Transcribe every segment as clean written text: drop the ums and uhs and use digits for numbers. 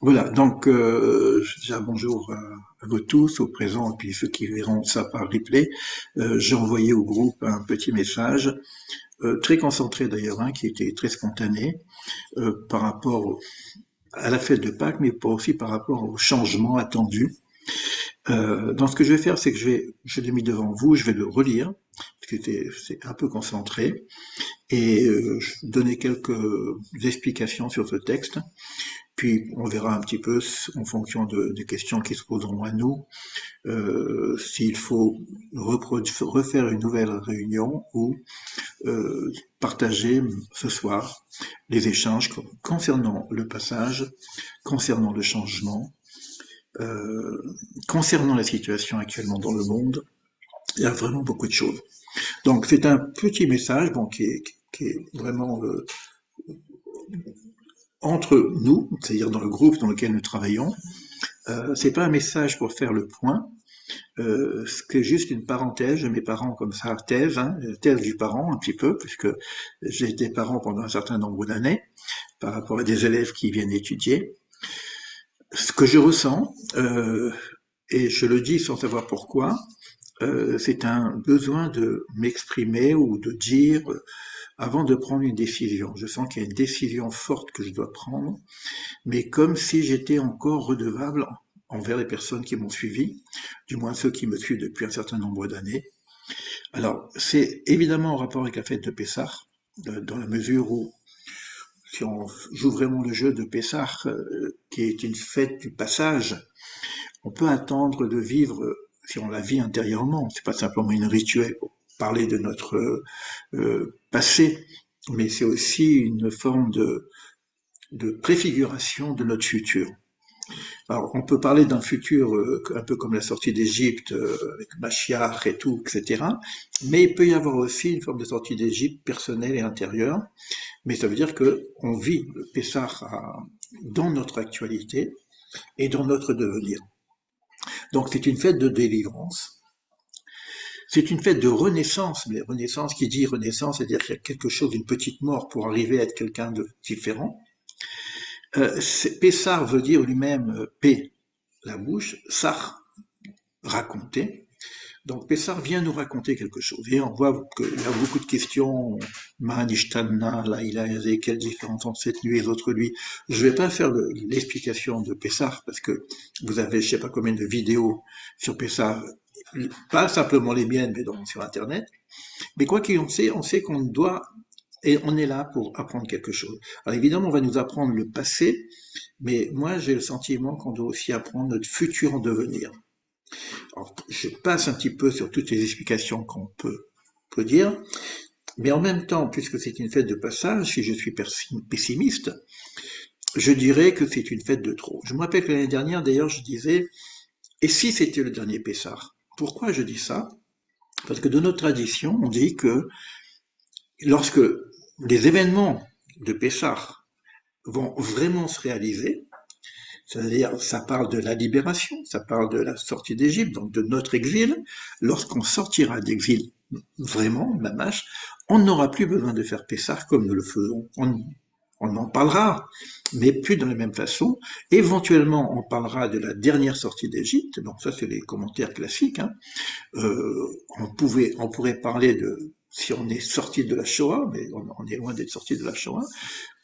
Voilà, donc déjà bonjour à vous tous, aux présents, et puis ceux qui verront ça par replay. J'ai envoyé au groupe un petit message, très concentré d'ailleurs, hein, qui était très spontané, par rapport à la fête de Pâques, mais pas aussi par rapport au changement attendu. Donc ce que je vais faire, c'est que je l'ai mis devant vous, je vais le relire, parce que c'est un peu concentré, et je vais donner quelques explications sur ce texte. Puis on verra un petit peu en fonction des questions qui se poseront à nous, s'il faut refaire une nouvelle réunion ou partager ce soir les échanges concernant le passage, concernant le changement, euh, concernant la situation actuellement dans le monde. Il y a vraiment beaucoup de choses. Donc c'est un petit message bon, qui est vraiment entre nous, c'est-à-dire dans le groupe dans lequel nous travaillons. C'est pas un message pour faire le point, c'est juste une parenthèse, mes parents comme ça, thèse, hein, thèse du parent un petit peu, puisque j'ai été parent pendant un certain nombre d'années, par rapport à des élèves qui viennent étudier. Ce que je ressens, et je le dis sans savoir pourquoi, c'est un besoin de m'exprimer ou de dire avant de prendre une décision. Je sens qu'il y a une décision forte que je dois prendre, mais comme si j'étais encore redevable envers les personnes qui m'ont suivi, du moins ceux qui me suivent depuis un certain nombre d'années. Alors, c'est évidemment en rapport avec la fête de Pessah, dans la mesure où, si on joue vraiment le jeu de Pessah, qui est une fête du passage, on peut attendre de vivre, si on la vit intérieurement, c'est pas simplement une rituel pour parler de notre passé, mais c'est aussi une forme de préfiguration de notre futur. Alors, on peut parler d'un futur un peu comme la sortie d'Égypte, avec Machiach et tout, etc. Mais il peut y avoir aussi une forme de sortie d'Égypte personnelle et intérieure. Mais ça veut dire que on vit le Pessah dans notre actualité et dans notre devenir. Donc c'est une fête de délivrance. C'est une fête de renaissance, mais renaissance qui dit renaissance, c'est-à-dire qu'il y a quelque chose, une petite mort pour arriver à être quelqu'un de différent. Pessah veut dire lui-même P, la bouche, Sar, raconter. Donc Pessar vient nous raconter quelque chose. Et on voit qu'il y a beaucoup de questions. Mahanishtanna, là il a quelle différence entre cette nuit et l'autre nuit. Je ne vais pas faire l'explication de Pessar parce que vous avez je ne sais pas combien de vidéos sur Pessar, pas simplement les miennes, mais donc sur Internet. Mais quoi qu'il en sait, on sait qu'on doit et on est là pour apprendre quelque chose. Alors évidemment, on va nous apprendre le passé, mais moi j'ai le sentiment qu'on doit aussi apprendre notre futur en devenir. Alors, je passe un petit peu sur toutes les explications qu'on peut dire, mais en même temps, puisque c'est une fête de passage, si je suis pessimiste, je dirais que c'est une fête de trop. Je me rappelle que l'année dernière, d'ailleurs, je disais, et si c'était le dernier Pessah? Pourquoi je dis ça? Parce que de notre tradition, on dit que lorsque les événements de Pessah vont vraiment se réaliser, c'est-à-dire, ça parle de la libération, ça parle de la sortie d'Égypte, donc de notre exil. Lorsqu'on sortira d'exil, vraiment, mamache, on n'aura plus besoin de faire Pessah comme nous le faisons. On en parlera, mais plus de la même façon. Éventuellement, on parlera de la dernière sortie d'Égypte. Donc ça, c'est les commentaires classiques, hein. On pourrait parler de si on est sorti de la Shoah, mais on est loin d'être sorti de la Shoah.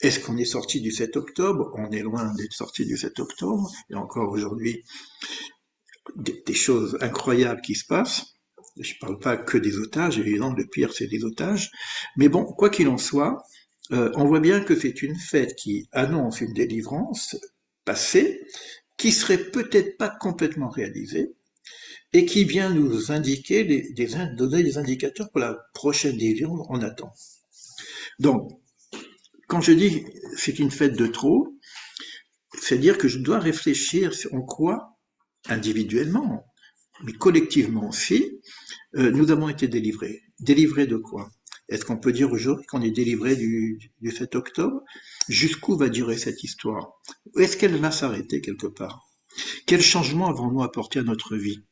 Est-ce qu'on est sorti du 7 octobre? On est loin d'être sorti du 7 octobre. Il y a encore aujourd'hui des choses incroyables qui se passent. Je ne parle pas que des otages, évidemment, le pire c'est les otages. Mais bon, quoi qu'il en soit, on voit bien que c'est une fête qui annonce une délivrance passée, qui serait peut-être pas complètement réalisée, et qui vient nous indiquer, donner des indicateurs pour la prochaine délivrance on attend. Donc, quand je dis c'est une fête de trop, c'est-à-dire que je dois réfléchir sur en quoi, individuellement, mais collectivement aussi, nous avons été délivrés. Délivrés de quoi? Est-ce qu'on peut dire aujourd'hui qu'on est délivré du 7 octobre? Jusqu'où va durer cette histoire? Est-ce qu'elle va s'arrêter quelque part? Quel changement avons-nous apporté à notre vie?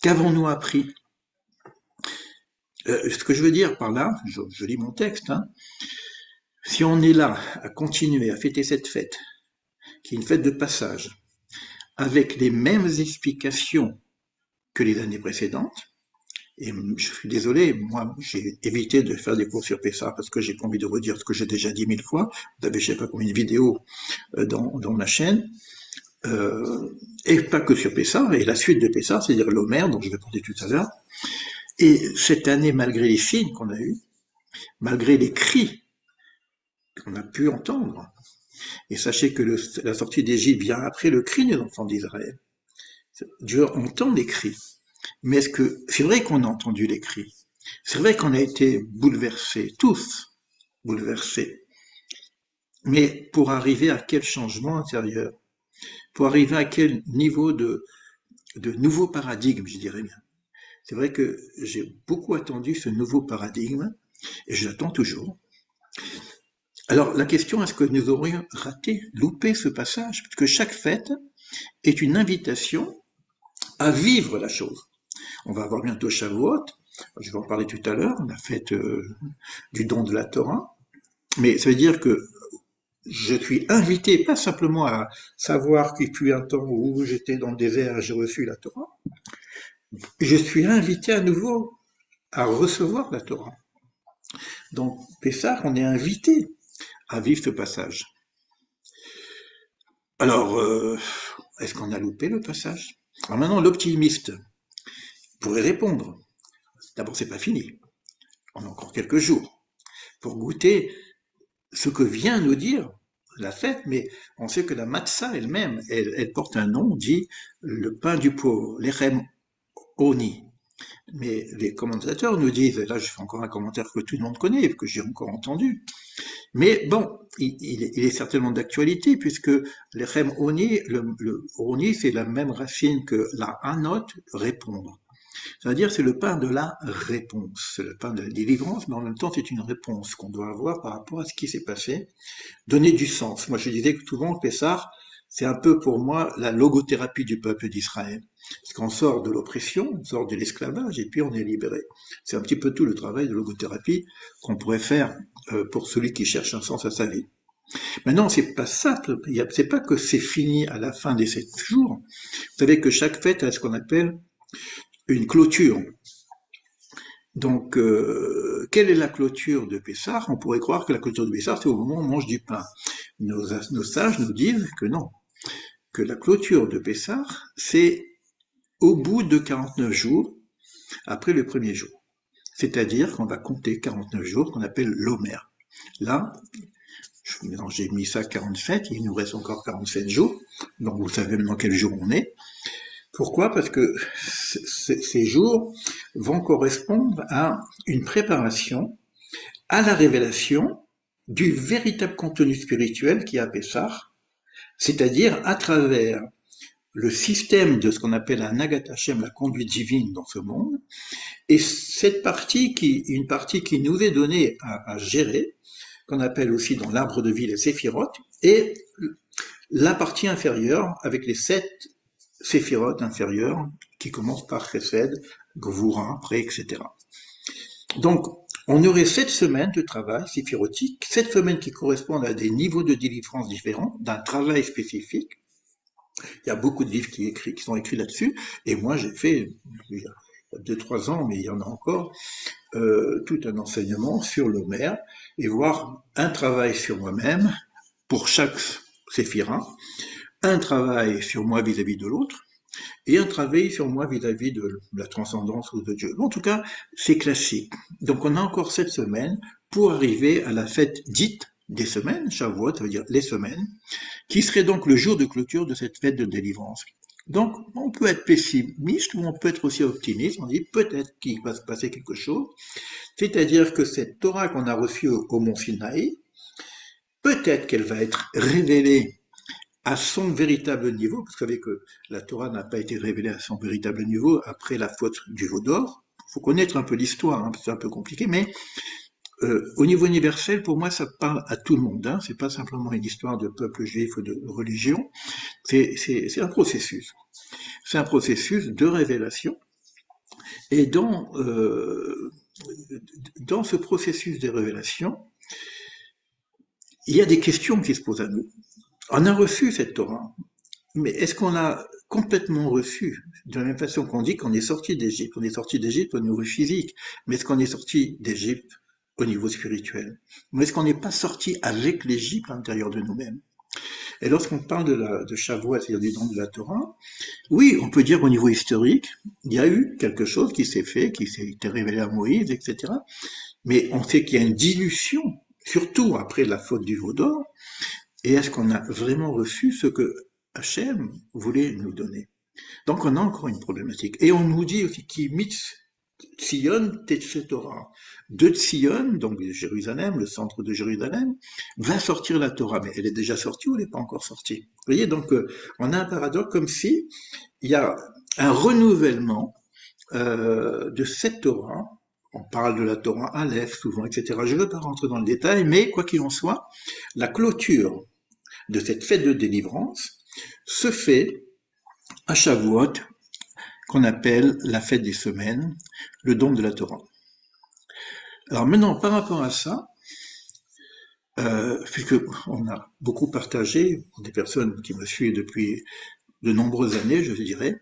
Qu'avons-nous appris? Ce que je veux dire par là, je lis mon texte, hein, si on est là à continuer à fêter cette fête, qui est une fête de passage, avec les mêmes explications que les années précédentes. Et je suis désolé, moi, j'ai évité de faire des cours sur Pessah parce que j'ai pas envie de redire ce que j'ai déjà dit 1000 fois. Vous avez, je sais pas combien de vidéos dans ma chaîne. Et pas que sur Pessah, et la suite de Pessah, c'est-à-dire l'Omer, dont je vais parler tout à l'heure. Et cette année, malgré les signes qu'on a eus, malgré les cris qu'on a pu entendre, et sachez que la sortie d'Égypte vient après le cri des enfants d'Israël. Dieu entend les cris. Mais est-ce que c'est vrai qu'on a entendu les cris? C'est vrai qu'on a été bouleversés, tous bouleversés. Mais pour arriver à quel changement intérieur? Pour arriver à quel niveau de nouveau paradigme, je dirais bien. C'est vrai que j'ai beaucoup attendu ce nouveau paradigme, et je l'attends toujours. Alors la question, est-ce que nous aurions raté, loupé ce passage? Parce que chaque fête est une invitation à vivre la chose. On va avoir bientôt Shavuot, je vais en parler tout à l'heure, la fête du don de la Torah. Mais ça veut dire que je suis invité, pas simplement à savoir qu'il fut un temps où j'étais dans le désert et j'ai reçu la Torah, je suis invité à nouveau à recevoir la Torah. Donc, Pessah, on est invité à vivre ce passage. Alors, est-ce qu'on a loupé le passage? Alors maintenant, l'optimiste pourrait répondre. D'abord, c'est pas fini. On a encore quelques jours pour goûter ce que vient nous dire la fête, mais on sait que la matzah elle-même, elle porte un nom, on dit le pain du pauvre, l'echem oni. Mais les commentateurs nous disent, et là je fais encore un commentaire que tout le monde connaît, que j'ai encore entendu, mais bon, il est certainement d'actualité, puisque l'echem oni, le oni, c'est la même racine que la anot, répondre. C'est-à-dire, c'est le pain de la réponse, c'est le pain de la délivrance, mais en même temps, c'est une réponse qu'on doit avoir par rapport à ce qui s'est passé, donner du sens. Moi, je disais que souvent, le Pessah, c'est un peu pour moi la logothérapie du peuple d'Israël. Parce qu'on sort de l'oppression, on sort de l'esclavage, et puis on est libéré. C'est un petit peu tout le travail de logothérapie qu'on pourrait faire pour celui qui cherche un sens à sa vie. Maintenant, c'est pas simple, c'est pas que c'est fini à la fin des 7 jours. Vous savez que chaque fête a ce qu'on appelle une clôture. Donc, quelle est la clôture de Pessah? On pourrait croire que la clôture de Pessah, c'est au moment où on mange du pain. Nos sages nous disent que non, que la clôture de Pessah, c'est au bout de 49 jours, après le premier jour. C'est-à-dire qu'on va compter 49 jours, qu'on appelle l'Omer. Là, j'ai mis ça 47, il nous reste encore 47 jours, donc vous savez maintenant quel jour on est. Pourquoi? Parce que ces jours vont correspondre à une préparation à la révélation du véritable contenu spirituel qui est à Pessah, c'est-à-dire à travers le système de ce qu'on appelle un Nagat Hashem, la conduite divine dans ce monde, et cette partie une partie qui nous est donnée à gérer, qu'on appelle aussi dans l'arbre de vie les séphiroth, et la partie inférieure avec les 7 séphiroth inférieures qui commencent par Chesed, Gvura, Pré, etc. Donc, on aurait 7 semaines de travail séphirotique, 7 semaines qui correspondent à des niveaux de délivrance différents, d'un travail spécifique. Il y a beaucoup de livres qui sont écrits là-dessus, et moi j'ai fait, il y a 2-3 ans, mais il y en a encore, tout un enseignement sur l'Omer, et voir un travail sur moi-même, pour chaque séphira, un travail sur moi vis-à-vis de l'autre, et un travail sur moi vis-à-vis de la transcendance ou de Dieu. En tout cas, c'est classique. Donc on a encore 7 semaines pour arriver à la fête dite des semaines, Shavuot, ça veut dire les semaines, qui serait donc le jour de clôture de cette fête de délivrance. Donc, on peut être pessimiste ou on peut être aussi optimiste. On dit peut-être qu'il va se passer quelque chose. C'est-à-dire que cette Torah qu'on a reçue au mont Sinaï, peut-être qu'elle va être révélée à son véritable niveau, parce que vous savez que la Torah n'a pas été révélée à son véritable niveau après la faute du veau d'or. Il faut connaître un peu l'histoire, hein, c'est un peu compliqué, mais au niveau universel, pour moi, ça parle à tout le monde. Hein. C'est pas simplement une histoire de peuple juif ou de religion. C'est un processus. C'est un processus de révélation. Et dans ce processus de révélation, il y a des questions qui se posent à nous. On a reçu cette Torah, mais est-ce qu'on l'a complètement reçue? De la même façon qu'on dit qu'on est sorti d'Égypte. On est sorti d'Égypte au niveau physique, mais est-ce qu'on est sorti d'Égypte au niveau spirituel? Ou est-ce qu'on n'est pas sorti avec l'Égypte à l'intérieur de nous-mêmes? Et lorsqu'on parle de Shavuot, c'est-à-dire du don de la Torah, oui, on peut dire au niveau historique, il y a eu quelque chose qui s'est fait, qui s'est été révélé à Moïse, etc. Mais on sait qu'il y a une dilution, surtout après la faute du veau d'or. Et est-ce qu'on a vraiment reçu ce que Hachem voulait nous donner? Donc on a encore une problématique. Et on nous dit aussi qui mitz Tzion Torah. De Tzion, donc de Jérusalem, le centre de Jérusalem, va sortir la Torah. Mais elle est déjà sortie ou elle n'est pas encore sortie? Vous voyez, donc on a un paradoxe comme si il y a un renouvellement de cette Torah. On parle de la Torah Aleph souvent, etc. Je ne veux pas rentrer dans le détail, mais quoi qu'il en soit, la clôture de cette fête de délivrance se fait à Shavuot, qu'on appelle la fête des semaines, le don de la Torah. Alors maintenant, par rapport à ça, puisque on a beaucoup partagé, des personnes qui me suivent depuis de nombreuses années, je dirais,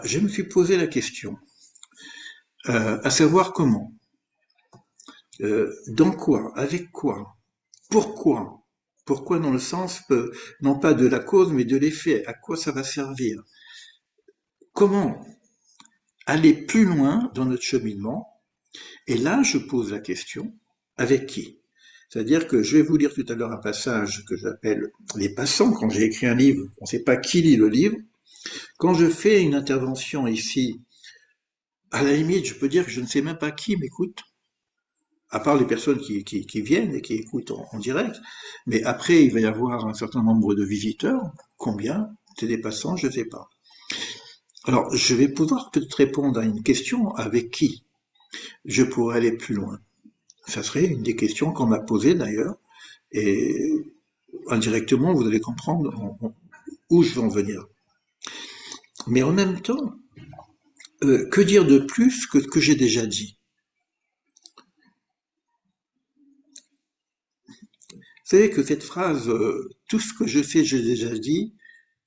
je me suis posé la question, à savoir comment, dans quoi, avec quoi, pourquoi, pourquoi dans le sens, non pas de la cause, mais de l'effet, à quoi ça va servir, comment aller plus loin dans notre cheminement. Et là, je pose la question, avec qui? C'est-à-dire que je vais vous lire tout à l'heure un passage que j'appelle les passants. Quand j'ai écrit un livre, on ne sait pas qui lit le livre. Quand je fais une intervention ici, à la limite, je peux dire que je ne sais même pas qui m'écoute, à part les personnes qui viennent et qui écoutent en direct. Mais après, il va y avoir un certain nombre de visiteurs. Combien? C'est des passants, je ne sais pas. Alors, je vais pouvoir peut-être répondre à une question, avec qui je pourrais aller plus loin. Ça serait une des questions qu'on m'a posées d'ailleurs, et indirectement, vous allez comprendre où je veux en venir. Mais en même temps, que dire de plus que ce que j'ai déjà dit? Vous savez que cette phrase, tout ce que je sais, j'ai déjà dit,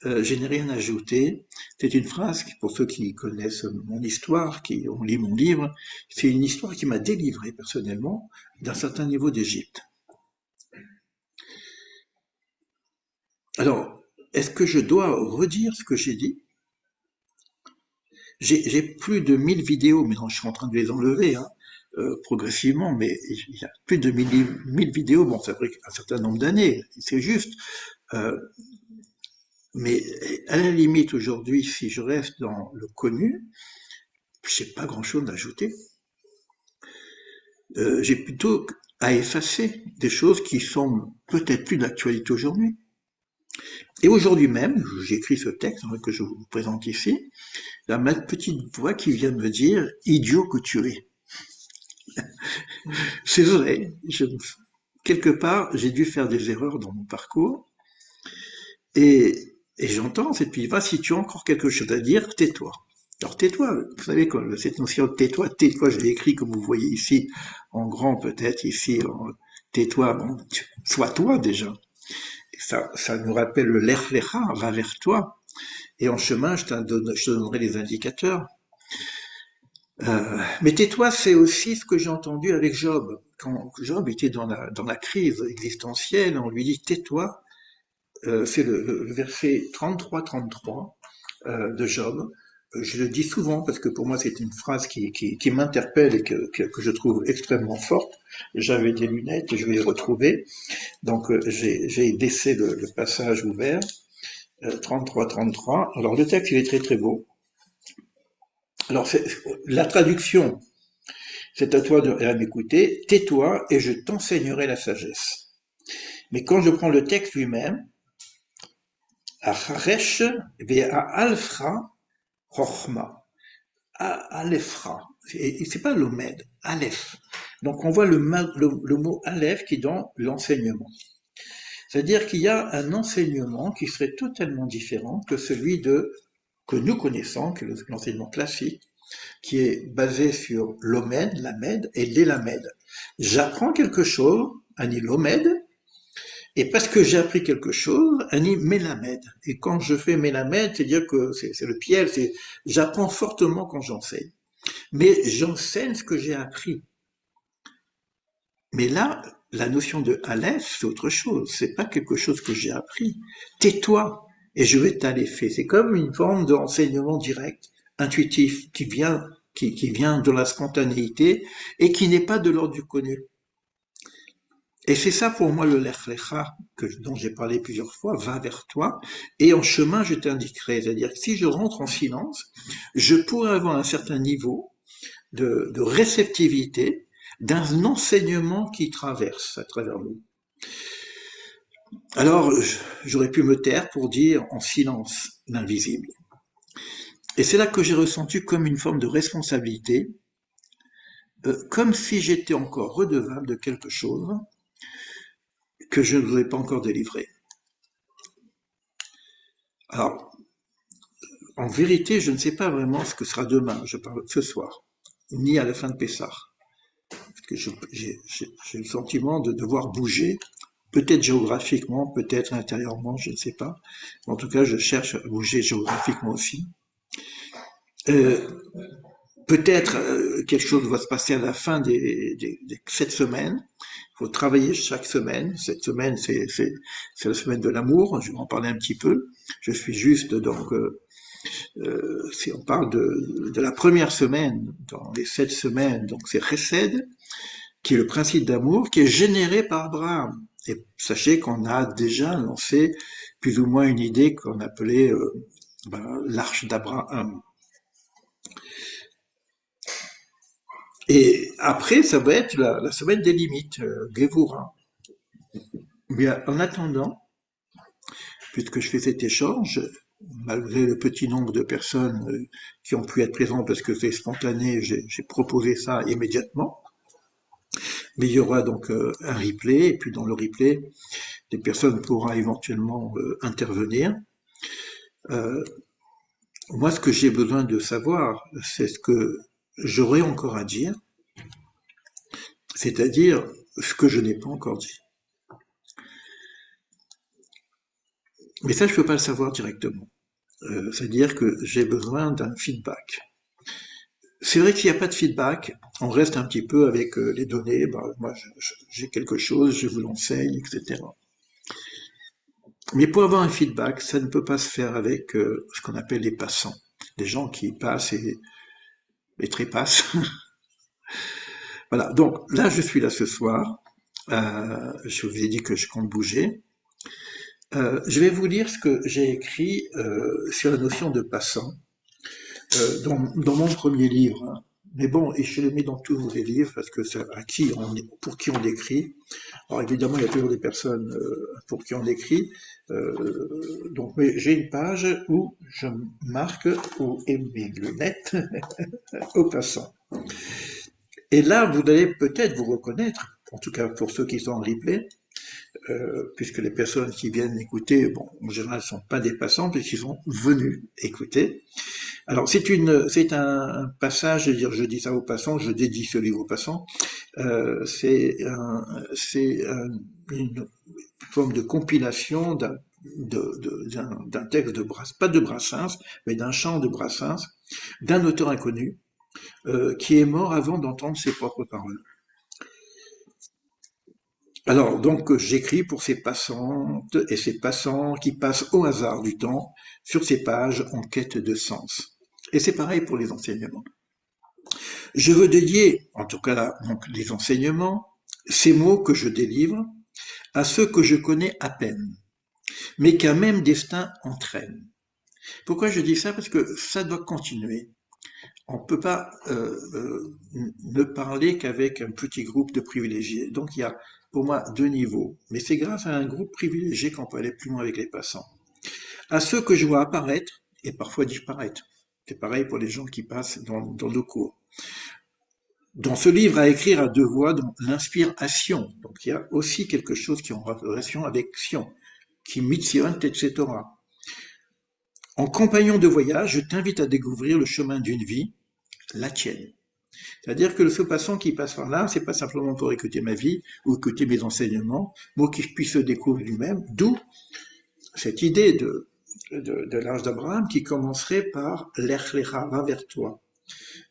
je n'ai rien ajouté, c'est une phrase qui, pour ceux qui connaissent mon histoire, qui ont lu mon livre, c'est une histoire qui m'a délivré personnellement d'un certain niveau d'Égypte. Alors, est-ce que je dois redire ce que j'ai dit? J'ai plus de 1000 vidéos, mais non, je suis en train de les enlever, hein, progressivement, mais il y a plus de 1000 vidéos, bon, ça a pris un certain nombre d'années, c'est juste, euh, mais à la limite aujourd'hui, si je reste dans le connu, j'ai pas grand-chose à ajouter. J'ai plutôt à effacer des choses qui sont peut-être plus d'actualité aujourd'hui. Et aujourd'hui même, j'écris ce texte que je vous présente ici, il y a ma petite voix qui vient de me dire idiot que tu es. C'est vrai, quelque part, j'ai dû faire des erreurs dans mon parcours, et j'entends cette petite voix, si tu as encore quelque chose à dire, tais-toi. Alors tais-toi, vous savez, cette notion de tais-toi, tais-toi, je l'ai écrit comme vous voyez ici, en grand peut-être, ici, tais-toi, bon, sois toi déjà. Et ça nous rappelle le l'erlecha, va vers toi, et en chemin, je te donnerai les indicateurs. Mais tais-toi, c'est aussi ce que j'ai entendu avec Job. Quand Job était dans la crise existentielle, on lui dit tais-toi, c'est le verset 33-33 de Job. Je le dis souvent parce que pour moi c'est une phrase qui m'interpelle et que je trouve extrêmement forte. J'avais des lunettes et je vais les retrouver. Donc j'ai laissé le passage ouvert, 33-33. Alors le texte il est très très beau. Alors la traduction, c'est à toi de m'écouter, tais-toi et je t'enseignerai la sagesse. Mais quand je prends le texte lui-même, Acharesh ve'alfra chochma. Alephra. Et c'est pas l'omed, Aleph. Donc on voit le mot Aleph qui est dans l'enseignement. C'est-à-dire qu'il y a un enseignement qui serait totalement différent que celui que nous connaissons, que l'enseignement classique, qui est basé sur l'omed, la med et l'élamed. J'apprends quelque chose, ani l'omed, Et parce que j'ai appris quelque chose, Annie mélamède. Et quand je fais mélamède, c'est-à-dire que c'est le piège, c'est j'apprends fortement quand j'enseigne. Mais j'enseigne ce que j'ai appris. Mais là, la notion de Aleph, c'est autre chose. C'est pas quelque chose que j'ai appris. Tais-toi et je vais t'alepher. C'est comme une forme d'enseignement direct, intuitif, qui vient de la spontanéité et qui n'est pas de l'ordre du connu. Et c'est ça pour moi le Lech Lecha, dont j'ai parlé plusieurs fois, va vers toi, et en chemin je t'indiquerai. C'est-à-dire que si je rentre en silence, je pourrais avoir un certain niveau de réceptivité d'un enseignement qui traverse à travers nous. Alors, j'aurais pu me taire pour dire en silence l'invisible. Et c'est là que j'ai ressenti comme une forme de responsabilité, comme si j'étais encore redevable de quelque chose que je ne vous ai pas encore délivré. Alors, en vérité, je ne sais pas vraiment ce que sera demain, je parle ce soir, ni à la fin de Pessah. Parce que j'ai le sentiment de devoir bouger, peut-être géographiquement, peut-être intérieurement, je ne sais pas. En tout cas, je cherche à bouger géographiquement aussi. Euh, Peut-être quelque chose va se passer à la fin de cette semaine. Il faut travailler chaque semaine. Cette semaine, c'est la semaine de l'amour. Je vais en parler un petit peu. Je suis juste donc si on parle de la première semaine, dans les 7 semaines, donc c'est Chesed, qui est le principe d'amour, qui est généré par Abraham. Et sachez qu'on a déjà lancé plus ou moins une idée qu'on appelait l'arche d'Abraham. Et après, ça va être la semaine des limites, Gévoura. Bien, en attendant, puisque je fais cet échange, malgré le petit nombre de personnes qui ont pu être présentes parce que c'est spontané, j'ai proposé ça immédiatement. Mais il y aura donc un replay, et puis dans le replay, les personnes pourront éventuellement intervenir. Euh, Moi, ce que j'ai besoin de savoir, c'est ce que j'aurai encore à dire, c'est-à-dire ce que je n'ai pas encore dit. Mais ça, je ne peux pas le savoir directement. C'est-à-dire que j'ai besoin d'un feedback. C'est vrai qu'il n'y a pas de feedback, on reste un petit peu avec les données, bah, moi j'ai quelque chose, je vous l'enseigne, etc. Mais pour avoir un feedback, ça ne peut pas se faire avec ce qu'on appelle les passants, des gens qui passent et trépassent. Voilà, donc là je suis là ce soir, je vous ai dit que je compte bouger. Je vais vous lire ce que j'ai écrit sur la notion de passant dans mon premier livre, hein. Mais bon, et je le mets dans tous les livres parce que c'est pour qui on écrit. Alors évidemment, il y a toujours des personnes pour qui on écrit. Donc, mais j'ai une page où je marque où est mes lunettes au passant. Et là, vous allez peut-être vous reconnaître, en tout cas pour ceux qui sont en replay, puisque les personnes qui viennent écouter, bon, en général, ne sont pas des passants puisqu'ils sont venus écouter. Alors, c'est un passage, je dis ça aux passants, je dédie ce livre aux passants. Une forme de compilation d'un texte de Brassens, pas de Brassens, mais d'un chant de Brassens, d'un auteur inconnu, qui est mort avant d'entendre ses propres paroles. Alors, donc, j'écris pour ces passantes et ces passants qui passent au hasard du temps sur ces pages en quête de sens. Et c'est pareil pour les enseignements. Je veux dédier, en tout cas là, donc, les enseignements, ces mots que je délivre, à ceux que je connais à peine, mais qu'un même destin entraîne. Pourquoi je dis ça? Parce que ça doit continuer. On ne peut pas ne parler qu'avec un petit groupe de privilégiés. Donc il y a pour moi 2 niveaux. Mais c'est grâce à un groupe privilégié qu'on peut aller plus loin avec les passants. À ceux que je vois apparaître et parfois disparaître. C'est pareil pour les gens qui passent dans nos cours. Dans ce livre à écrire à 2 voix, dans l'inspiration. Donc il y a aussi quelque chose qui est en relation avec Sion, qui mitzion, etc. En compagnon de voyage, je t'invite à découvrir le chemin d'une vie, la tienne. C'est-à-dire que ce passant qui passe par là, c'est pas simplement pour écouter ma vie ou écouter mes enseignements, pour qu'il puisse se découvrir lui-même, d'où cette idée de l'âge d'Abraham qui commencerait par l'Echlecha, va vers toi.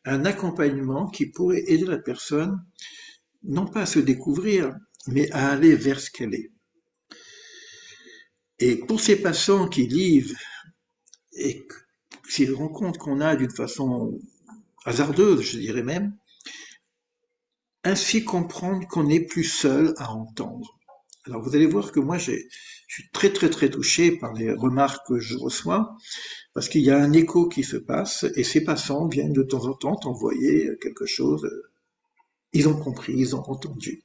Un accompagnement qui pourrait aider la personne, non pas à se découvrir, mais à aller vers ce qu'elle est. Et pour ces passants qui livrent et ces rencontres qu'on a d'une façon hasardeuse, je dirais même, ainsi comprendre qu'on n'est plus seul à entendre. Alors vous allez voir que moi je suis très très très touché par les remarques que je reçois, parce qu'il y a un écho qui se passe, et ces passants viennent de temps en temps t'envoyer quelque chose. Ils ont compris, ils ont entendu.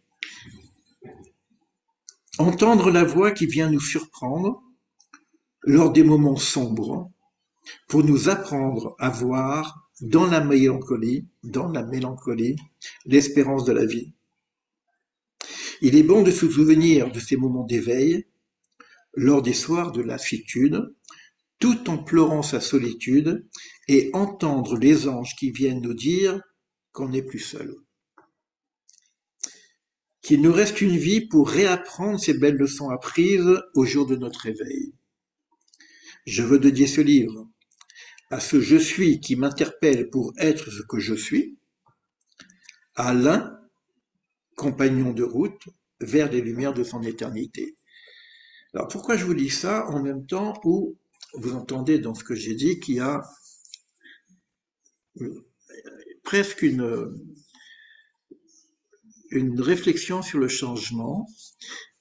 Entendre la voix qui vient nous surprendre lors des moments sombres, pour nous apprendre à voir dans la mélancolie, l'espérance de la vie. Il est bon de se souvenir de ces moments d'éveil lors des soirs de lassitude, tout en pleurant sa solitude, et entendre les anges qui viennent nous dire qu'on n'est plus seul. Qu'il nous reste une vie pour réapprendre ces belles leçons apprises au jour de notre éveil. Je veux dédier ce livre à ce je suis qui m'interpelle pour être ce que je suis, à l'un, compagnon de route, vers les lumières de son éternité. Alors pourquoi je vous dis ça en même temps où vous entendez dans ce que j'ai dit qu'il y a presque une réflexion sur le changement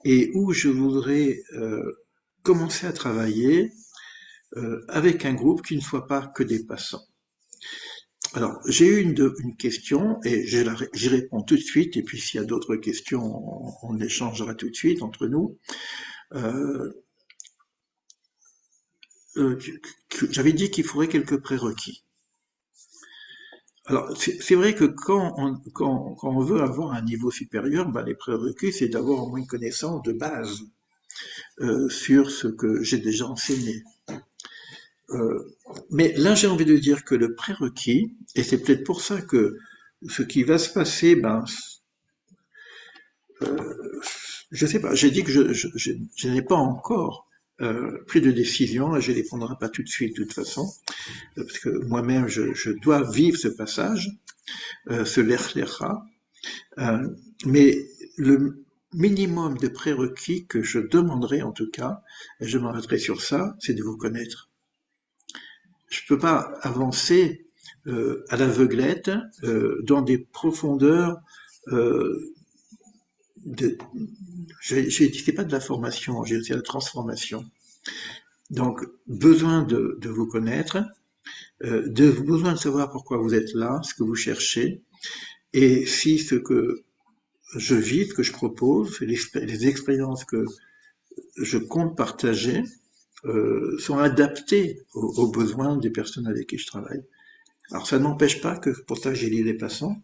et où je voudrais commencer à travailler avec un groupe qui ne soit pas que des passants. Alors, j'ai eu une question et j'y réponds tout de suite, et puis s'il y a d'autres questions, on échangera tout de suite entre nous. Euh, J'avais dit qu'il faudrait quelques prérequis. Alors, c'est vrai que quand on veut avoir un niveau supérieur, ben, les prérequis, c'est d'avoir au moins une connaissance de base sur ce que j'ai déjà enseigné. Mais là, j'ai envie de dire que le prérequis, et c'est peut-être pour ça que ce qui va se passer, ben, je sais pas, j'ai dit que je n'ai pas encore pris de décision, et je ne les prendrai pas tout de suite de toute façon, parce que moi-même, je dois vivre ce passage, ce l'Echlecha, mais le minimum de prérequis que je demanderai en tout cas, et je m'arrêterai sur ça, c'est de vous connaître. Je ne peux pas avancer à l'aveuglette dans des profondeurs de, c'est pas de la formation, c'est de la transformation. Donc, besoin de vous connaître, besoin de savoir pourquoi vous êtes là, ce que vous cherchez, et si ce que je vis, ce que je propose, les expériences que je compte partager, sont adaptées aux besoins des personnes avec qui je travaille. Alors, ça n'empêche pas que, pour ça j'ai dit les passants,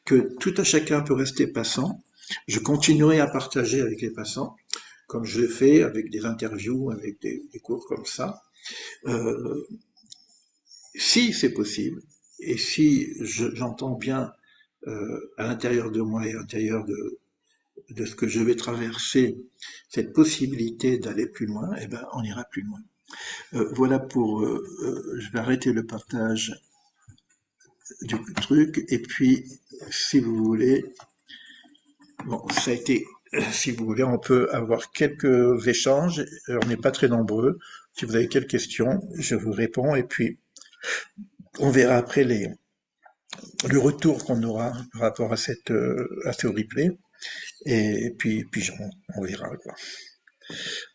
que tout à chacun peut rester passant. Je continuerai à partager avec les passants, comme je l'ai fait avec des interviews, avec des cours comme ça. Euh, Si c'est possible, et si j'entends bien à l'intérieur de moi et à l'intérieur de ce que je vais traverser, cette possibilité d'aller plus loin, eh ben, on ira plus loin. Voilà pour, je vais arrêter le partage du truc, et puis, si vous voulez, bon, ça a été, si vous voulez, on peut avoir quelques échanges, on n'est pas très nombreux. Si vous avez quelques questions, je vous réponds, et puis on verra après le retour qu'on aura par rapport à à ce replay, et puis on verra, quoi.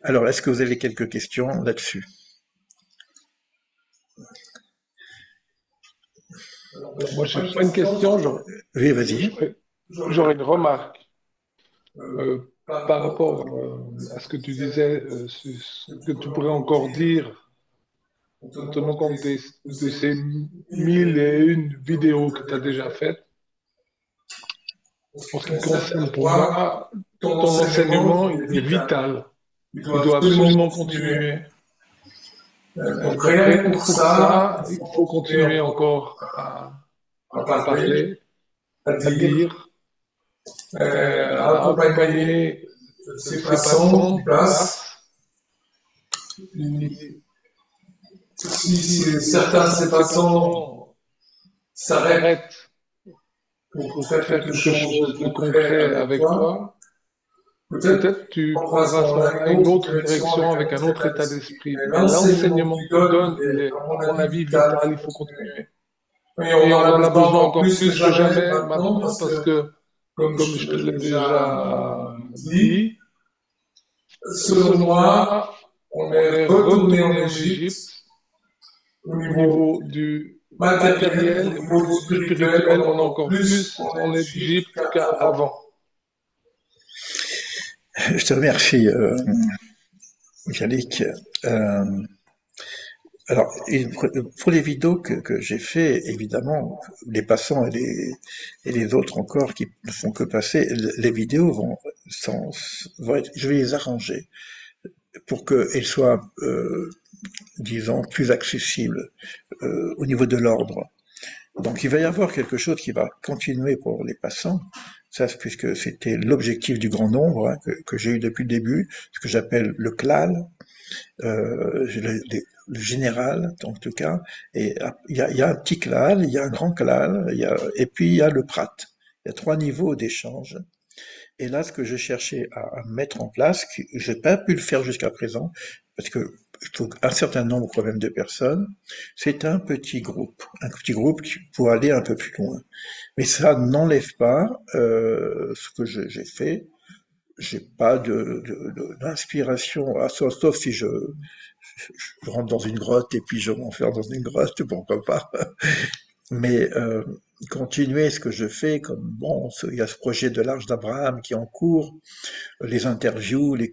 Alors, est-ce que vous avez quelques questions là-dessus? Alors, moi, j'ai pas une question, Oui, vas-y. j'aurais une remarque par rapport à ce que tu disais, ce que tu pourrais encore dire en tenant compte de ces 1001 vidéos que tu as déjà faites. En ce qui concerne pour moi, ton enseignement, il est vital. Il doit absolument continuer. Donc rien que pour ça, il faut continuer encore à en parler. à dire, à accompagner ces Passons passants du qui place. passent. Et Et si si certains de certains ces de ces passants passants s'arrêtent s'arrêtent pour pour faire faire quelque quelque chose chose de de concret concret avec avec toi, toi, peut-être peut-être tu prendras à ce prendras à ce moment-là moment-là une une autre autre direction direction avec un avec un autre autre état état d'esprit. d'esprit. Mais Mais l'enseignement que l'enseignement tu que tu donnes, donnes, il est, à à mon mon avis, avis, vital, il vital, il faut faut continuer. continuer. Et on Et en on a en a besoin besoin encore encore plus que plus que jamais jamais maintenant maintenant parce parce que, que, comme comme je je te te l'ai l'ai déjà déjà dit, dit, selon selon moi, moi, on on est est retourné en retourné en Égypte Égypte au au niveau niveau du matériel, matériel, au au niveau niveau spirituel, on spirituel, est on est encore encore plus plus en en Égypte Égypte qu'avant. qu'avant. Je te remercie, Yannick. Euh, alors, pour les vidéos que j'ai fait, évidemment, les passants et les autres encore qui ne font que passer, les vidéos vont être, je vais les arranger pour qu'elles soient, disons, plus accessibles au niveau de l'ordre. Donc il va y avoir quelque chose qui va continuer pour les passants, ça puisque c'était l'objectif du grand nombre que j'ai eu depuis le début, ce que j'appelle le clal, le général en tout cas, et il y a un petit clal, il y a un grand clal, et puis il y a le prat. Il y a trois niveaux d'échange. Et là, ce que je cherchais à mettre en place, que j'ai pas pu le faire jusqu'à présent, parce que il faut un certain nombre quand même de personnes, c'est un petit groupe pour aller un peu plus loin. Mais ça n'enlève pas ce que j'ai fait. J'ai pas d'inspiration, sauf si je rentre dans une grotte et puis je m'enferme dans une grotte, pourquoi pas. Mais continuer ce que je fais, comme bon, il y a ce projet de l'Arche d'Abraham qui est en cours, les interviews, les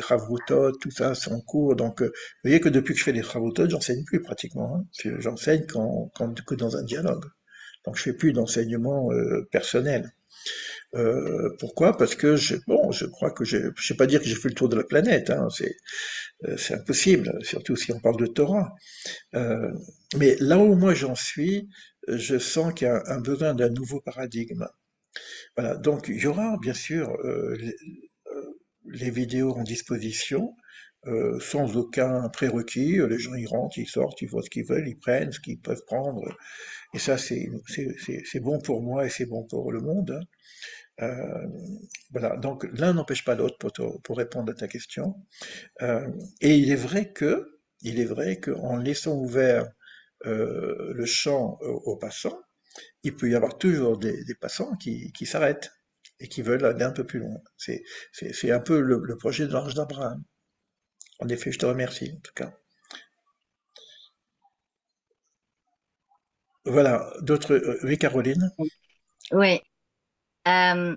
Ravrutot, tout ça, c'est en cours. Donc, vous voyez que depuis que je fais les Ravrutot, j'enseigne plus pratiquement. Hein. J'enseigne que dans un dialogue. Donc, je fais plus d'enseignement personnel. Pourquoi? Parce que bon, je crois que je sais pas dire que j'ai fait le tour de la planète. Hein, c'est impossible, surtout si on parle de Torah. Euh, mais là où moi j'en suis, je sens qu'il y a un besoin d'un nouveau paradigme. Voilà. Donc, il y aura bien sûr les vidéos en disposition, sans aucun prérequis. Les gens y rentrent, ils sortent, ils voient ce qu'ils veulent, ils prennent ce qu'ils peuvent prendre. Et ça, c'est bon pour moi et c'est bon pour le monde. Hein. Voilà. Donc, l'un n'empêche pas l'autre pour répondre à ta question. Euh, et il est vrai qu'en laissant ouvert le champ aux passants, il peut y avoir toujours des passants qui s'arrêtent et qui veulent aller un peu plus loin. C'est un peu le projet de l'Arche d'Abraham. En effet, je te remercie, en tout cas. Voilà, d'autres. Oui, Caroline? Oui. Euh,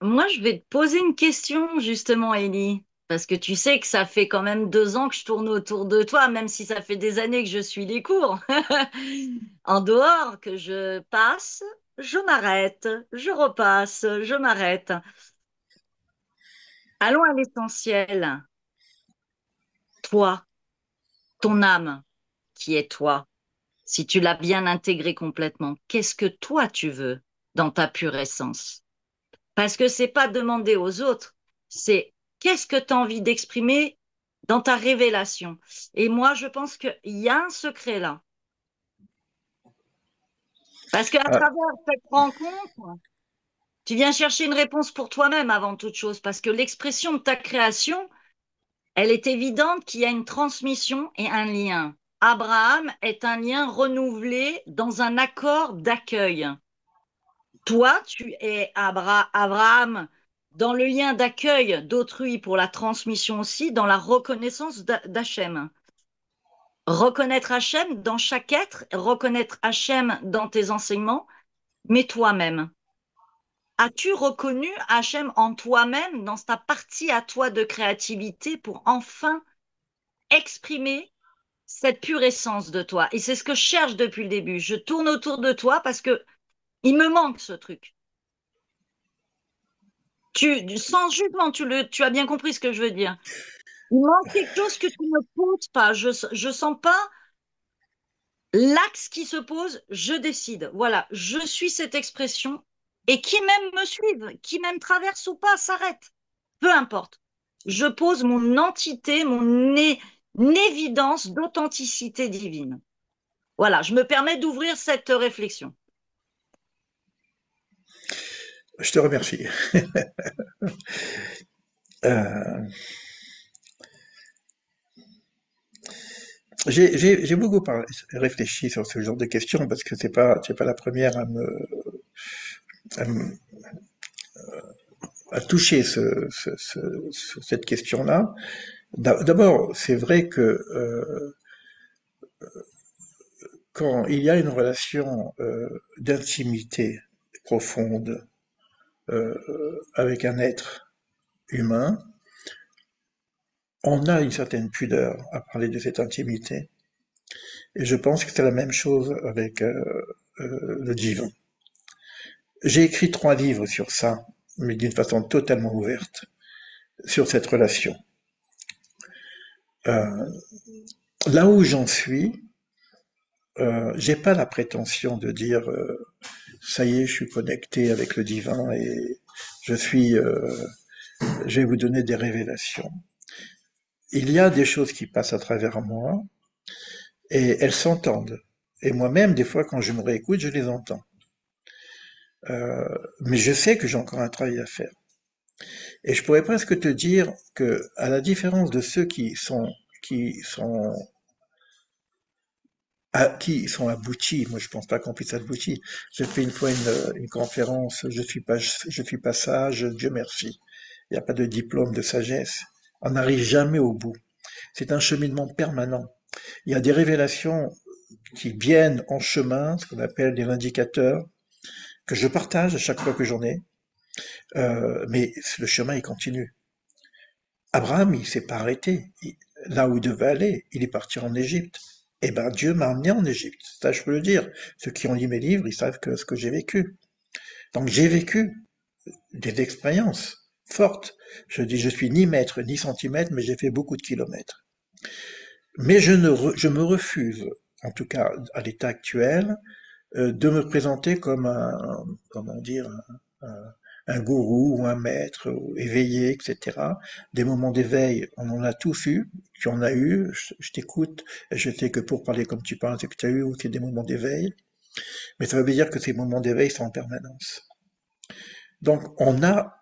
Moi, je vais te poser une question, justement, Ellie. Parce que tu sais que ça fait quand même 2 ans que je tourne autour de toi, même si ça fait des années que je suis les cours. En dehors, que je passe, je m'arrête, je repasse, je m'arrête. Allons à l'essentiel. Toi, ton âme, qui est toi, si tu l'as bien intégrée complètement, qu'est-ce que toi tu veux dans ta pure essence? Parce que c'est pas demander aux autres, c'est qu'est-ce que tu as envie d'exprimer dans ta révélation. Et moi, je pense qu'il y a un secret là. Parce qu'à Ah, travers cette rencontre, tu viens chercher une réponse pour toi-même avant toute chose. Parce que l'expression de ta création, elle est évidente qu'il y a une transmission et un lien. Abraham est un lien renouvelé dans un accord d'accueil. Toi, tu es Abraham dans le lien d'accueil d'autrui pour la transmission aussi, dans la reconnaissance d'Hachem. Reconnaître Hachem dans chaque être, reconnaître Hachem dans tes enseignements, mais toi-même. As-tu reconnu Hachem en toi-même, dans ta partie à toi de créativité pour enfin exprimer cette pure essence de toi? Et c'est ce que je cherche depuis le début. Je tourne autour de toi parce que il me manque ce truc. Sans jugement, tu as bien compris ce que je veux dire. Il manque quelque chose que tu ne poses pas. Je sens pas l'axe qui se pose, je décide. Voilà, je suis cette expression et qui même me suivent, qui même traversent ou pas, s'arrêtent. Peu importe. Je pose mon entité, mon évidence d'authenticité divine. Voilà, je me permets d'ouvrir cette réflexion. Je te remercie. Euh, j'ai beaucoup réfléchi sur ce genre de questions parce que c'est pas la première à me- à toucher cette question-là. D'abord, c'est vrai que quand il y a une relation d'intimité profonde avec un être humain, on a une certaine pudeur à parler de cette intimité. Et je pense que c'est la même chose avec le divin. J'ai écrit 3 livres sur ça, mais d'une façon totalement ouverte, sur cette relation. Euh, Là où j'en suis, j'ai pas la prétention de dire ça y est, je suis connecté avec le divin et je suis, je vais vous donner des révélations. Il y a des choses qui passent à travers moi et elles s'entendent. Et moi-même, des fois, quand je me réécoute, je les entends. Mais je sais que j'ai encore un travail à faire. Et je pourrais presque te dire que, à la différence de ceux qui sont aboutis, moi je pense pas qu'on puisse aboutir. J'ai fait une fois une conférence, je suis pas sage, Dieu merci. Il n'y a pas de diplôme de sagesse. On n'arrive jamais au bout. C'est un cheminement permanent. Il y a des révélations qui viennent en chemin, ce qu'on appelle des indicateurs, que je partage à chaque fois que j'en ai, mais le chemin il continue. Abraham, il s'est pas arrêté. Là où il devait aller, il est parti en Égypte. Eh ben, Dieu m'a emmené en Égypte. Ça, je peux le dire. Ceux qui ont lu mes livres, ils savent ce que j'ai vécu. Donc, j'ai vécu des expériences fortes. Je dis, je suis ni mètre ni centimètre, mais j'ai fait beaucoup de kilomètres. Mais je me refuse, en tout cas à l'état actuel, de me présenter comme comment dire, un, un gourou ou un maître éveillé, etc. Des moments d'éveil, on en a tous eu, tu en as eu, je t'écoute, et je sais que pour parler comme tu parles, c'est que tu as eu aussi des moments d'éveil, mais ça veut dire que ces moments d'éveil sont en permanence. Donc on a,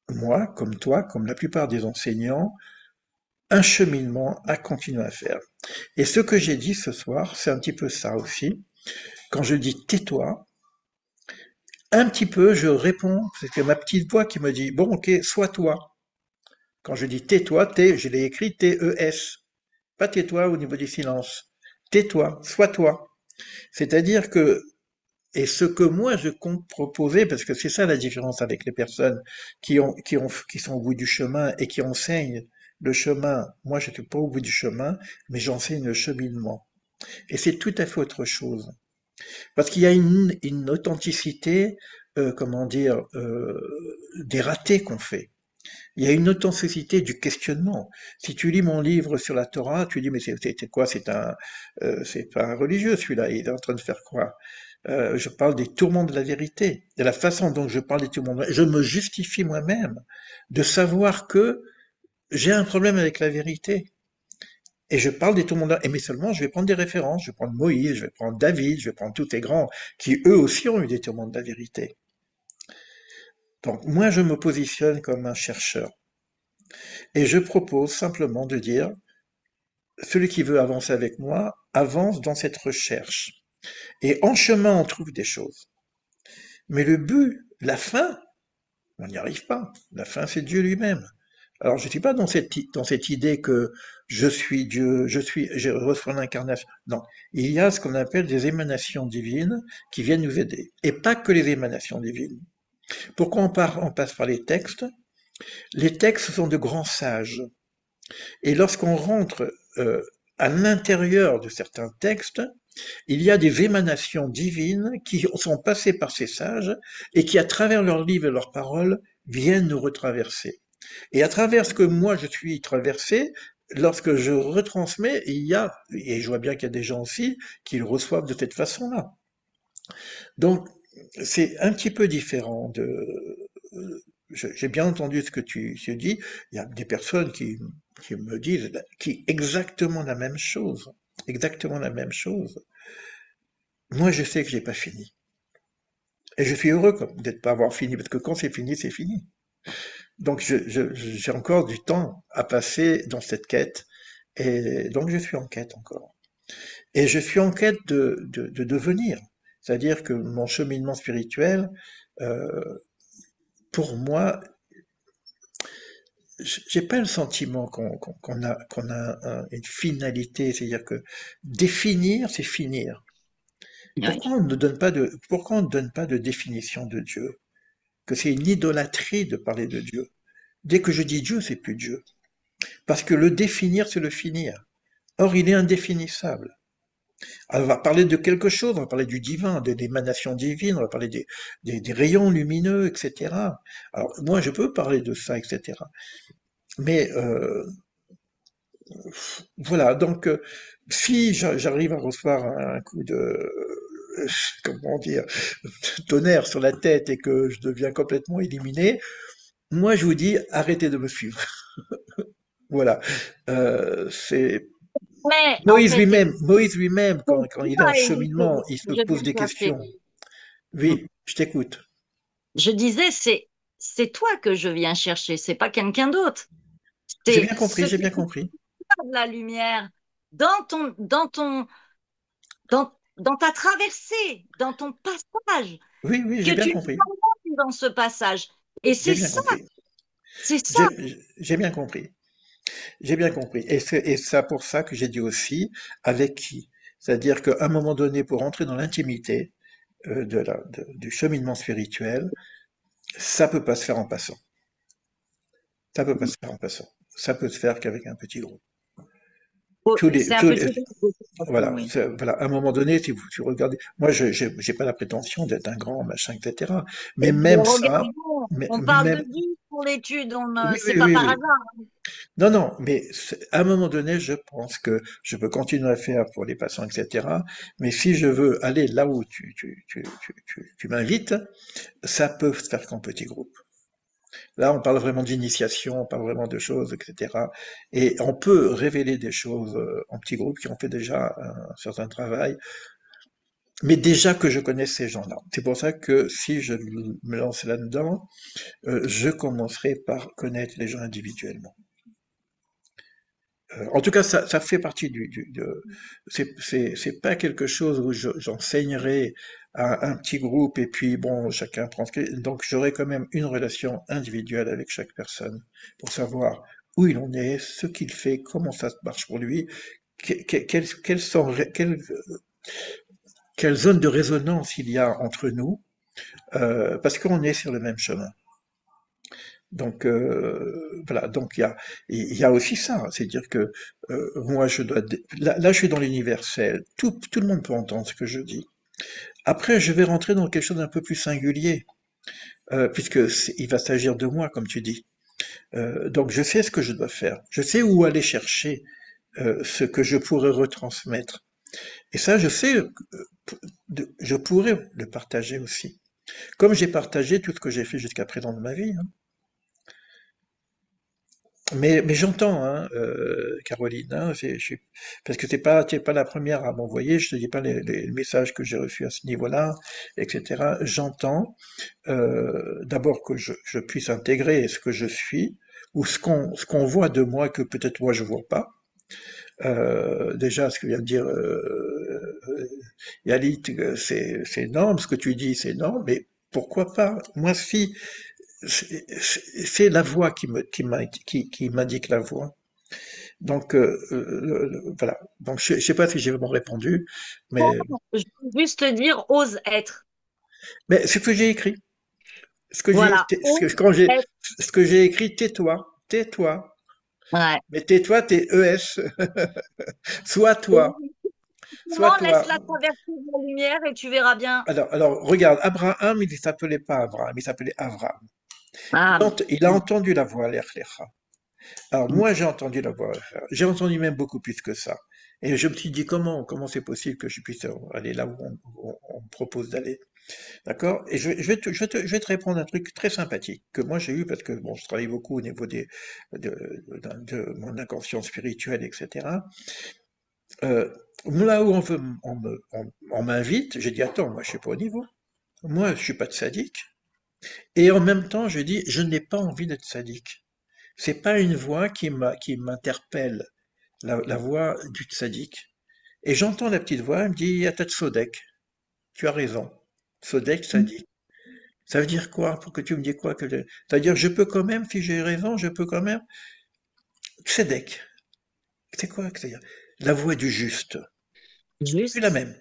moi, comme toi, comme la plupart des enseignants, un cheminement à continuer à faire. Et ce que j'ai dit ce soir, c'est un petit peu ça aussi. Quand je dis tais-toi, un petit peu, je réponds, c'est ma petite voix qui me dit, bon, ok, sois toi. Quand je dis tais-toi, je l'ai écrit T-E-S. Pas tais-toi au niveau du silence. Tais-toi, sois toi. C'est-à-dire que, et ce que moi je compte proposer, parce que c'est ça la différence avec les personnes qui sont au bout du chemin et qui enseignent le chemin. Moi, je ne suis pas au bout du chemin, mais j'enseigne le cheminement. Et c'est tout à fait autre chose. Parce qu'il y a une authenticité, comment dire, des ratés qu'on fait. Il y a une authenticité du questionnement. Si tu lis mon livre sur la Torah, tu dis mais c'est quoi? C'est pas un religieux celui-là. Il est en train de faire quoi? Je parle des tourments de la vérité, de la façon dont je parle des tourments. Je me justifie moi-même de savoir que j'ai un problème avec la vérité. Et je parle des tourments de la... Mais seulement, je vais prendre des références. Je vais prendre Moïse, je vais prendre David, je vais prendre tous les grands qui eux aussi ont eu des tourments de la vérité. Donc moi, je me positionne comme un chercheur. Et je propose simplement de dire, celui qui veut avancer avec moi, avance dans cette recherche. Et en chemin, on trouve des choses. Mais le but, la fin, on n'y arrive pas. La fin, c'est Dieu lui-même. Alors, je ne suis pas dans cette idée que je suis Dieu, je reçois l'incarnation. Non. Il y a ce qu'on appelle des émanations divines qui viennent nous aider. Et pas que les émanations divines. Pourquoi on passe par les textes? Les textes sont de grands sages. Et lorsqu'on rentre à l'intérieur de certains textes, il y a des émanations divines qui sont passées par ces sages et qui, à travers leurs livres et leurs paroles, viennent nous retraverser. Et à travers ce que moi je suis traversé, lorsque je retransmets, et je vois bien qu'il y a des gens aussi qui le reçoivent de cette façon-là. Donc, c'est un petit peu différent de. J'ai bien entendu ce que tu dis. Il y a des personnes qui me disent qui exactement la même chose, exactement la même chose. Moi, je sais que j'ai pas fini, et je suis heureux d'être pas avoir fini parce que quand c'est fini, c'est fini. Donc, j'ai encore du temps à passer dans cette quête, et donc je suis en quête encore. Et je suis en quête de devenir. C'est-à-dire que mon cheminement spirituel, euh, pour moi, j'ai pas le sentiment qu'on a une finalité. C'est-à-dire que définir, c'est finir. Oui. Pourquoi on ne donne pas de définition de Dieu? Que c'est une idolâtrie de parler de Dieu. Dès que je dis Dieu, c'est plus Dieu. Parce que le définir, c'est le finir. Or, il est indéfinissable. Alors, on va parler de quelque chose, on va parler du divin, de l'émanation divine, on va parler des rayons lumineux, etc. Alors, moi, je peux parler de ça, etc. Mais voilà, donc si j'arrive à recevoir un coup de, comment dire, de tonnerre sur la tête et que je deviens complètement éliminé, moi, je vous dis, arrêtez de me suivre. Voilà. C'est Mais en fait, Moïse lui-même, c'est quand il est en toi, Élie, que cheminement, il se je pose viens des chercher. questions. Mm. Oui, je t'écoute. Je disais, c'est toi que je viens chercher, c'est pas quelqu'un d'autre. J'ai C'est bien ce compris, j'ai qui bien compris. de la lumière dans ta traversée, dans ton passage, Oui, oui, que j'ai bien tu compris. es dans ce passage. Et J'ai bien compris. c'est ça. J'ai bien compris. J'ai bien compris. Et c'est pour ça que j'ai dit aussi avec qui. C'est-à-dire qu'à un moment donné, pour entrer dans l'intimité du cheminement spirituel, ça peut pas se faire en passant. Ça peut pas se faire en passant. Ça peut se faire qu'avec un petit groupe. Oh, Tous les, c'est un tous petit les, peu de façon, voilà, oui. voilà. À un moment donné, si vous regardez, moi, j'ai pas la prétention d'être un grand machin, etc. Mais Mais même ça, regardons, mais, on mais parle de même, vie pour l'étude, oui, c'est oui, pas oui, par oui. hasard. Non, non, mais à un moment donné, je pense que je peux continuer à faire pour les patients, etc. Mais si je veux aller là où tu m'invites, ça peut se faire qu'en petit groupe. Là, on parle vraiment d'initiation, on parle vraiment de choses, etc. Et on peut révéler des choses en petit groupe qui ont fait déjà un certain travail, mais déjà que je connais ces gens-là. C'est pour ça que si je me lance là-dedans, je commencerai par connaître les gens individuellement. En tout cas, ça fait partie c'est pas quelque chose où j'enseignerai à un petit groupe et puis bon, chacun prend donc j'aurai quand même une relation individuelle avec chaque personne pour savoir où il en est, ce qu'il fait, comment ça marche pour lui, quelles sont, quelle zone de résonance il y a entre nous, parce qu'on est sur le même chemin. Donc voilà, donc il y a aussi ça, c'est-à-dire que moi je dois là je suis dans l'universel, tout le monde peut entendre ce que je dis. Après je vais rentrer dans quelque chose d'un peu plus singulier, puisque il va s'agir de moi comme tu dis. Donc je sais ce que je dois faire, je sais où aller chercher ce que je pourrais retransmettre. Et ça je sais, je pourrais le partager aussi, comme j'ai partagé tout ce que j'ai fait jusqu'à présent de ma vie, hein. Mais j'entends, hein, Caroline, hein, parce que t'es pas la première à m'envoyer, je te dis pas les messages que j'ai reçus à ce niveau-là, etc. J'entends d'abord que je puisse intégrer ce que je suis, ou ce qu'on voit de moi que peut-être moi je vois pas. Déjà, ce que vient de dire Yalit, c'est énorme, ce que tu dis, c'est énorme, mais pourquoi pas? Moi, si c'est la voix qui m'indique la voix. Donc voilà. Donc je sais pas si j'ai vraiment répondu, mais Je veux juste te dire, ose être. ce que j'ai écrit, Voilà, ose être. ce que j'ai écrit, tais-toi, tais-toi. Ouais. Mais tais-toi, t'es ES. Sois Et toi, sois justement, toi. laisse-la traverser de la lumière et tu verras bien. Alors regarde, Abraham, il ne s'appelait pas Abraham, il s'appelait Avram. Ah, Il a entendu la voix, l'Echlecha. Alors moi, j'ai entendu la voix, j'ai entendu même beaucoup plus que ça. Et je me suis dit, comment c'est possible que je puisse aller là où on me propose d'aller? D'accord? Et je vais te répondre un truc très sympathique que moi j'ai eu parce que bon, je travaille beaucoup au niveau de mon inconscient spirituel, etc. Euh, Là où on m'invite, j'ai dit, attends, moi je suis pas au niveau. Moi, je suis pas de sadique. Et en même temps, je dis, je n'ai pas envie d'être sadique. C'est pas une voix qui m'interpelle, la voix du sadique. Et j'entends la petite voix, elle me dit, Atat Sodek, tu as raison. Sodek, sadique. Ça veut dire quoi? Pour que tu me dis quoi? C'est-à-dire, je peux quand même, si j'ai raison, je peux quand même. Tzedek. C'est quoi? C'est-à-dire, la voix du juste. C'est la Juste. même.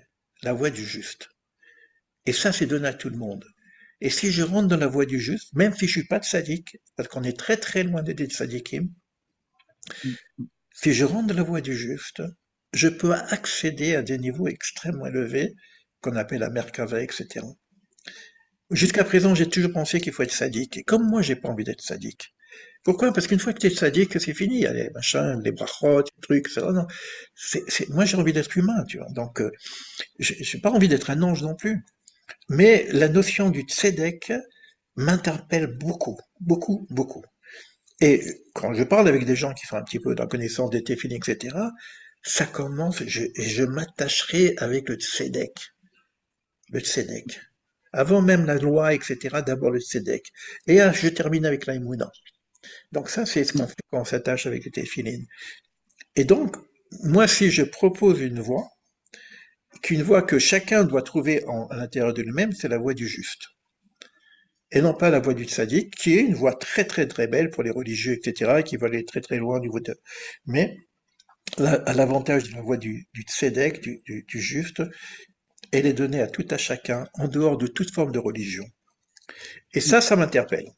La voix du juste. Et ça, c'est donné à tout le monde. Et si je rentre dans la voie du juste, même si je suis pas de sadique, parce qu'on est très très loin d'être des sadikim, si je rentre dans la voie du juste, je peux accéder à des niveaux extrêmement élevés, qu'on appelle la merkava, etc. Jusqu'à présent, j'ai toujours pensé qu'il faut être sadique. Et comme moi, j'ai pas envie d'être sadique. Pourquoi? Parce qu'une fois que tu es sadique, c'est fini. Il y a les machins, les brachot, les trucs, ça. Non. Moi, j'ai envie d'être humain, tu vois. Donc, j'ai pas envie d'être un ange non plus. Mais la notion du tzedek m'interpelle beaucoup, beaucoup, beaucoup. Et quand je parle avec des gens qui sont un petit peu dans la connaissance des téphilines, etc., ça commence, et je m'attacherai avec le tzedek. Le tzedek. Avant même la loi, etc., d'abord le tzedek. Et je termine avec la Emouna. Donc ça, c'est ce qu'on fait quand on s'attache avec le téphilines. Et donc, moi, si je propose une voie, qu'une voie que chacun doit trouver à l'intérieur de lui-même, c'est la voie du juste. Et non pas la voie du tzaddik, qui est une voie très très très belle pour les religieux, etc., et qui va aller très très loin au niveau de... Mais à l'avantage de la voie du tzedek, du juste, elle est donnée à tout à chacun, en dehors de toute forme de religion. Et ça m'interpelle.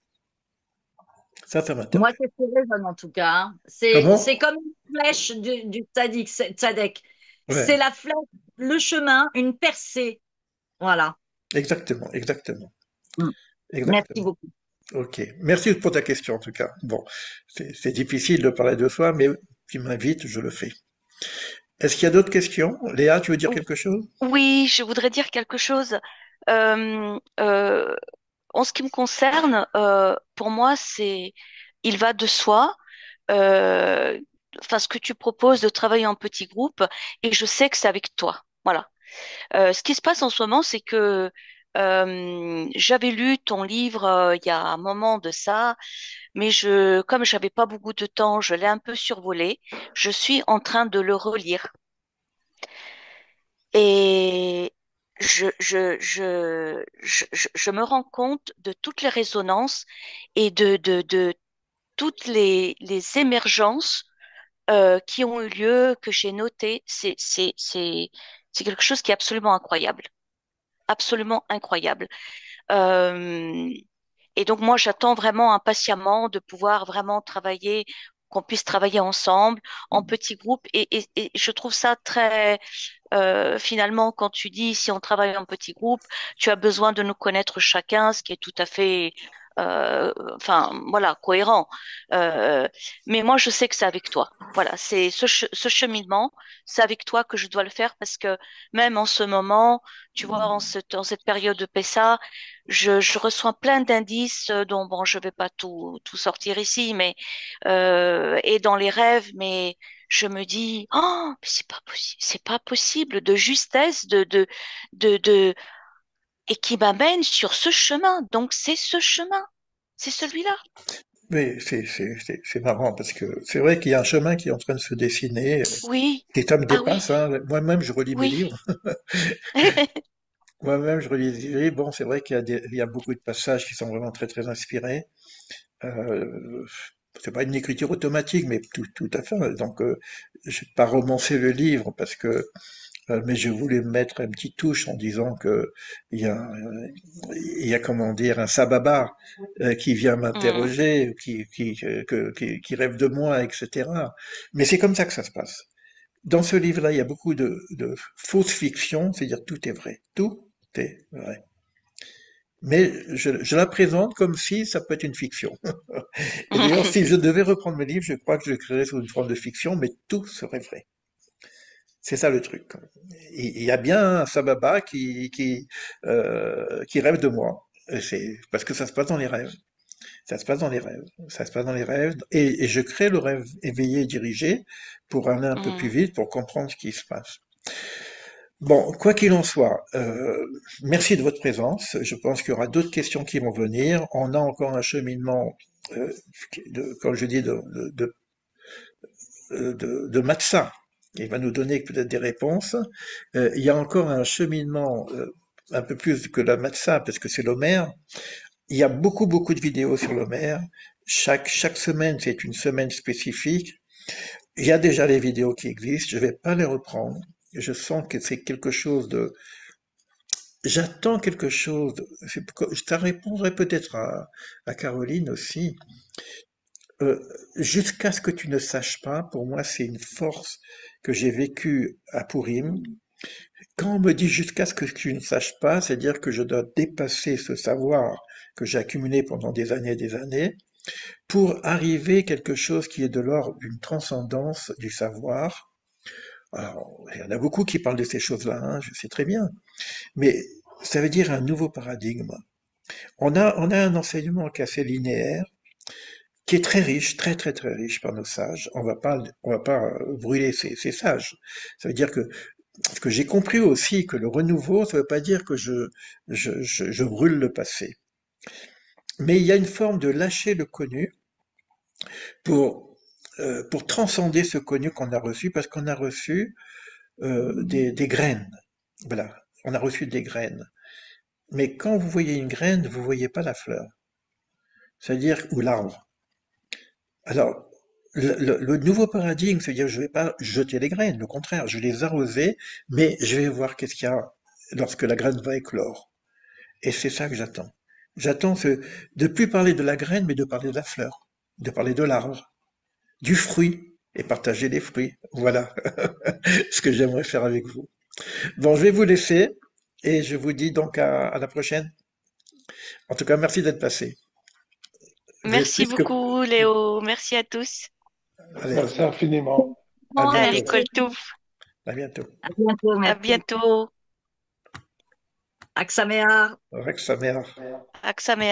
Ça Moi, m'interpelle. c'est ce que je raisonne en tout cas, hein. C'est Comment? comme une flèche du tzaddik, tzadek. C'est Ouais, la flèche, le chemin, une percée. Voilà. exactement, exactement, Mm. Merci exactement. beaucoup. Ok, merci pour ta question en tout cas. Bon, c'est difficile de parler de soi, mais tu m'invites, je le fais. Est-ce qu'il y a d'autres questions? Léa, tu veux dire quelque chose? Oui, je voudrais dire quelque chose. Euh, euh, En ce qui me concerne, pour moi, il va de soi. euh, Enfin, ce que tu proposes de travailler en petit groupe, et je sais que c'est avec toi. Voilà. Ce qui se passe en ce moment, c'est que j'avais lu ton livre il y a un moment de ça, mais comme j'avais pas beaucoup de temps, je l'ai un peu survolé. Je suis en train de le relire. Et je me rends compte de toutes les résonances et de toutes les émergences qui ont eu lieu, que j'ai notées. C'est quelque chose qui est absolument incroyable. Absolument incroyable. Euh, et donc moi, j'attends vraiment impatiemment de pouvoir vraiment travailler, qu'on puisse travailler ensemble en petits groupes. Et je trouve ça très finalement, quand tu dis si on travaille en petit groupe, tu as besoin de nous connaître chacun, ce qui est tout à fait, enfin, voilà, cohérent. Euh, mais moi, je sais que c'est avec toi. Voilà, c'est ce cheminement, c'est avec toi que je dois le faire parce que même en ce moment, tu vois, en cette période de Pessa, je reçois plein d'indices dont, bon, je vais pas tout sortir ici, mais et dans les rêves, mais je me dis, oh, mais c'est pas possible de justesse, de, et qui m'amène sur ce chemin. Donc, c'est ce chemin, c'est celui-là. Oui, c'est marrant parce que c'est vrai qu'il y a un chemin qui est en train de se dessiner, Oui, et ça me ah oui, dépasse, hein. Moi-même, je relis mes oui. livres. Moi-même, je relis des livres. Bon, c'est vrai il y a beaucoup de passages qui sont vraiment très, très inspirés. Euh, c'est pas une écriture automatique, mais tout à fait. Donc, je n'ai pas romancé le livre parce que, mais je voulais mettre une petite touche en disant que il y a comment dire, un sababa qui vient Hmm, m'interroger, qui rêve de moi, etc. Mais c'est comme ça que ça se passe. Dans ce livre-là, il y a beaucoup de fausses fictions, c'est-à-dire tout est vrai. Tout est vrai. Mais je la présente comme si ça peut être une fiction. Et d'ailleurs, si je devais reprendre mes livres, je crois que je l'écrirais sous une forme de fiction, mais tout serait vrai. C'est ça le truc. Il y a bien un Sababa qui rêve de moi. Et c'est parce que ça se passe dans les rêves. Ça se passe dans les rêves. Ça se passe dans les rêves. Et je crée le rêve éveillé et dirigé pour aller un peu plus Mm. vite, pour comprendre ce qui se passe. Bon, quoi qu'il en soit, merci de votre présence. Je pense qu'il y aura d'autres questions qui vont venir. On a encore un cheminement, comme je dis, de Matza, qui va nous donner peut-être des réponses. Il y a encore un cheminement un peu plus que la Matza, parce que c'est l'Homère. Il y a beaucoup, beaucoup de vidéos sur l'Homère. Chaque semaine, c'est une semaine spécifique. Il y a déjà les vidéos qui existent, je vais pas les reprendre. Je sens que c'est quelque chose de... J'attends quelque chose. Ça répondrait peut-être à Caroline aussi. Euh, Jusqu'à ce que tu ne saches pas, pour moi, c'est une force que j'ai vécue à Purim. Quand on me dit jusqu'à ce que tu ne saches pas, c'est-à-dire que je dois dépasser ce savoir que j'ai accumulé pendant des années, pour arriver à quelque chose qui est de l'ordre d'une transcendance du savoir. Alors, il y en a beaucoup qui parlent de ces choses-là, hein, je sais très bien, mais ça veut dire un nouveau paradigme. On a un enseignement qui est assez linéaire, qui est très riche, très très très riche par nos sages. On va pas brûler ces sages. Ça veut dire que ce que j'ai compris aussi, que le renouveau, ça ne veut pas dire que je brûle le passé. Mais il y a une forme de lâcher le connu pour, pour transcender ce connu qu'on a reçu, parce qu'on a reçu des graines. Voilà, on a reçu des graines. Mais quand vous voyez une graine, vous voyez pas la fleur, c'est-à-dire ou l'arbre. Alors, le nouveau paradigme, c'est-à-dire je vais pas jeter les graines, au contraire, je vais les arroser, mais je vais voir qu'est-ce qu'il y a lorsque la graine va éclore. Et c'est ça que j'attends. J'attends de plus parler de la graine, mais de parler de la fleur, de parler de l'arbre, du fruit, et partager les fruits. Voilà ce que j'aimerais faire avec vous. Bon, je vais vous laisser, et je vous dis donc à la prochaine. En tout cas, merci d'être passé. Vous êtes Merci plus que... beaucoup, Léo. Merci à tous. Allez, Merci infiniment. à Bon, Allez, bientôt. merci. Koltouf. À bientôt. À bientôt, À merci. bientôt. Aksaméar. Rex, sa mère. Aksamer.